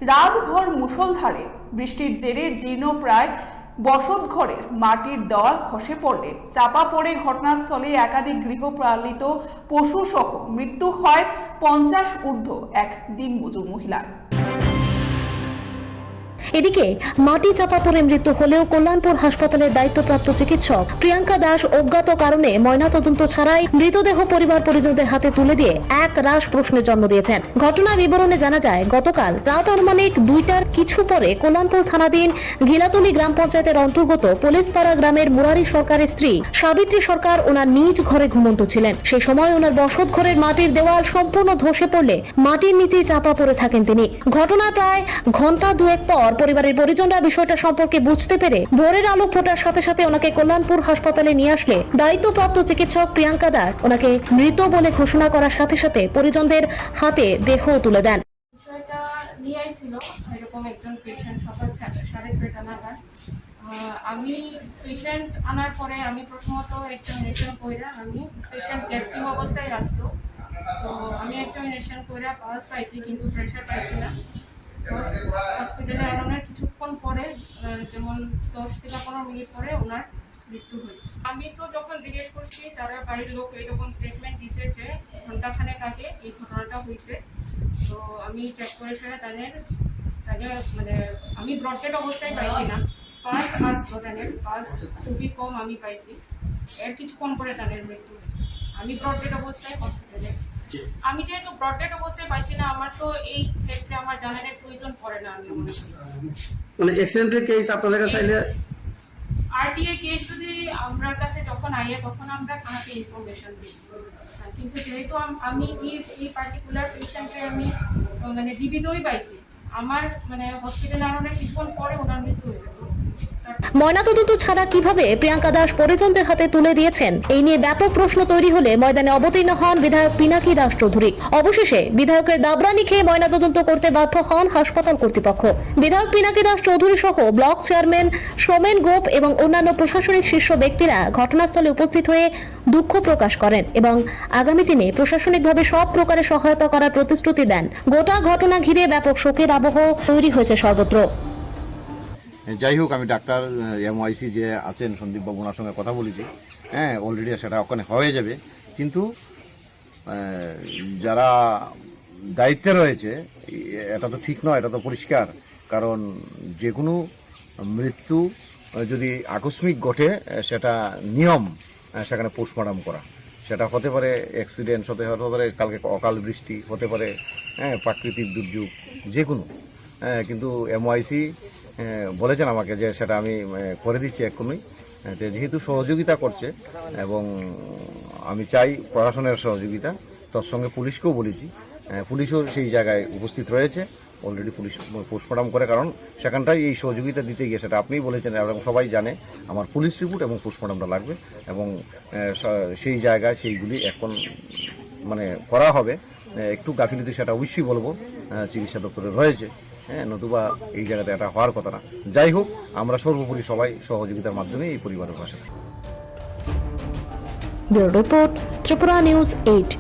রাতভর মুষলধারে বৃষ্টির জেরে জীর্ণপ্রায় বসতঘরের মাটির দেওয়াল খসে পড়লে চাপা পড়ে ঘটনাস্থলে একাধিক গৃহপালিত পশু সহ মৃত্যু হয় 50 ঊর্ধ্ব এক দিনমজুর মহিলার। এদিকে মাটি চাপা পড়ে মৃত্যু হলেও কল্যাণপুর হাসপাতালের দায়িত্বপ্রাপ্ত চিকিৎসক প্রিয়াঙ্কা দাস অজ্ঞাত কারণে ময়নাতদন্ত ছাড়াই মৃতদেহ পরিবার পরিজনদের হাতে তুলে দিয়ে এক রাশ প্রশ্নের জন্ম দিয়েছেন। ঘটনার বিবরণে জানা যায়, গতকাল রাত আনুমানিক 2টার কিছু পরে কল্যাণপুর থানাধীন ঘিলাতলি গ্রাম পঞ্চায়েতের অন্তর্গত পুলিশপাড়া গ্রামের মুরারি সরকারের স্ত্রী সাবিত্রী সরকার ওনার নিজ ঘরে ঘুমন্ত ছিলেন। সেই সময় ওনার বসত ঘরের মাটির দেওয়াল সম্পূর্ণ ধসে পড়লে মাটির নিচেই চাপা পড়ে থাকেন তিনি। ঘটনার প্রায় ঘন্টা দুয়েক পর পরিবারের পরিজনরা বিষয়টা সম্পর্কে বুঝতে পেরে ভোরের আলো ফোটার সাথে সাথে ওনাকে কল্যাণপুর হাসপাতালে নিয়ে আসলে দায়িত্বপ্রাপ্ত চিকিৎসক প্রিয়াঙ্কা দাস ওনাকে মৃত বলে ঘোষণা করার সাথে সাথে পরিজনদের হাতে দেহ তুলে দেন। বিষয়টা নিয়ে আইছিল এরকম একজন পেশেন্ট সকাল 6:30 নাগাদ। আমি পেশেন্ট আনার পরে আমি প্রথমত এক্সামিনেশন কইরা আমি পেশেন্ট গ্যাস্ট্রিক অবস্থায় আসতো, তো আমি এক্সামিনেশন কইরা পাস পাইছি কিন্তু প্রেশার পাইছি না। হসপিটালে আনানোর কিছুক্ষণ পরে, যেমন 10 থেকে 15 মিনিট পরে ওনার মৃত্যু হয়েছে। আমি তো যখন জিজ্ঞেস করছি তারা বাড়ির লোক এরকম স্টেটমেন্ট দিছে যে ঘন্টাখানেক আগে এই ঘটনাটা হয়েছে। তো আমি চেক করে সেটা তাদের মানে আমি ব্রডডেড অবস্থায় পাইছি না, পাস আসতো তাদের, পাস খুবই কম আমি পাইছি। এর কিছুক্ষণ পরে তাদের মৃত্যু হয়েছে। আমি ব্রডডেড অবস্থায় হসপিটালে। আমি যেহেতু ব্রডডেড অবস্থায় পাইছি না, আমার তো এই ক্ষেত্রে আমার জানার প্রয়োজন পড়ে না। আমি মনে করি মানে অ্যাক্সিডেন্টের কেস আপনাদের কাছে চাইলে আরটিআই কেস যদি আমার কাছে যখন আইয়ে তখন আমরা থানাতে ইনফরমেশন দিই, কিন্তু যেহেতু আমি এই পার্টিকুলার পেশেন্টকে আমি মানে জীবিতই পাইছি, আমার মানে হসপিটালে আনানোর কিছুক্ষণ পরে ওনার মৃত্যু হয়েছে। ময়নাতদন্ত ছাড়া কিভাবে প্রিয়াঙ্কা দাস পরিজনদের হাতে তুলে দিয়েছেন, এই নিয়ে ব্যাপক প্রশ্ন তৈরি হলে ময়দানে অবতীর্ণ হন বিধায়ক পিনাকি দাস চৌধুরী। অবশেষে বিধায়কের দাবরানি খেয়ে ময়নাতদন্ত করতে বাধ্য হন হাসপাতাল কর্তৃপক্ষ। বিধায়ক পিনাকি দাস চৌধুরী সহ ব্লক চেয়ারম্যান সোমেন গোপ এবং অন্যান্য প্রশাসনিক শীর্ষ ব্যক্তিরা ঘটনাস্থলে উপস্থিত হয়ে দুঃখ প্রকাশ করেন এবং আগামী দিনে প্রশাসনিকভাবে সব প্রকারের সহায়তা করার প্রতিশ্রুতি দেন। গোটা ঘটনা ঘিরে ব্যাপক শোকের আবহ তৈরি হয়েছে সর্বত্র। যাই হোক, আমি ডাক্তার এমওআইসি যে আছেন সন্দীপ বাবু, ওনার সঙ্গে কথা বলেছি। অলরেডি সেটা ওখানে হয়ে যাবে, কিন্তু যারা দায়িত্বে রয়েছে এটা তো ঠিক নয়, এটা তো পরিষ্কার। কারণ যে কোনো মৃত্যু যদি আকস্মিক ঘটে সেটা নিয়ম, সেখানে পোস্টমর্টম করা। সেটা হতে পারে অ্যাক্সিডেন্ট, হতে পারে কালকে অকাল বৃষ্টি, হতে পারে প্রাকৃতিক দুর্যোগ, যে কোনো। কিন্তু এমওআইসি বলেছেন আমাকে যে সেটা আমি করে দিচ্ছি এক্ষুনি। যেহেতু সহযোগিতা করছে এবং আমি চাই প্রশাসনের সহযোগিতা, তার সঙ্গে পুলিশকেও বলেছি, পুলিশও সেই জায়গায় উপস্থিত রয়েছে। অলরেডি পুলিশ পোস্টমর্টম করে, কারণ সেখানটায় এই সহযোগিতা দিতে গিয়ে সেটা আপনিই বলেছেন এবং সবাই জানে আমার পুলিশ রিপোর্ট এবং পোস্টমর্টমটা লাগবে, এবং সেই জায়গায় সেইগুলি এখন মানে করা হবে। একটু গাফিলতি সেটা অবশ্যই বলবো, চিকিৎসা দপ্তরে রয়েছে, নতুবা এই জায়গাতে এটা হওয়ার কথা না। যাই হোক, আমরা সর্বোপরি সবাই সহযোগিতার মাধ্যমে এই পরিবারের পাশে। Bureau report, Tripura news 8।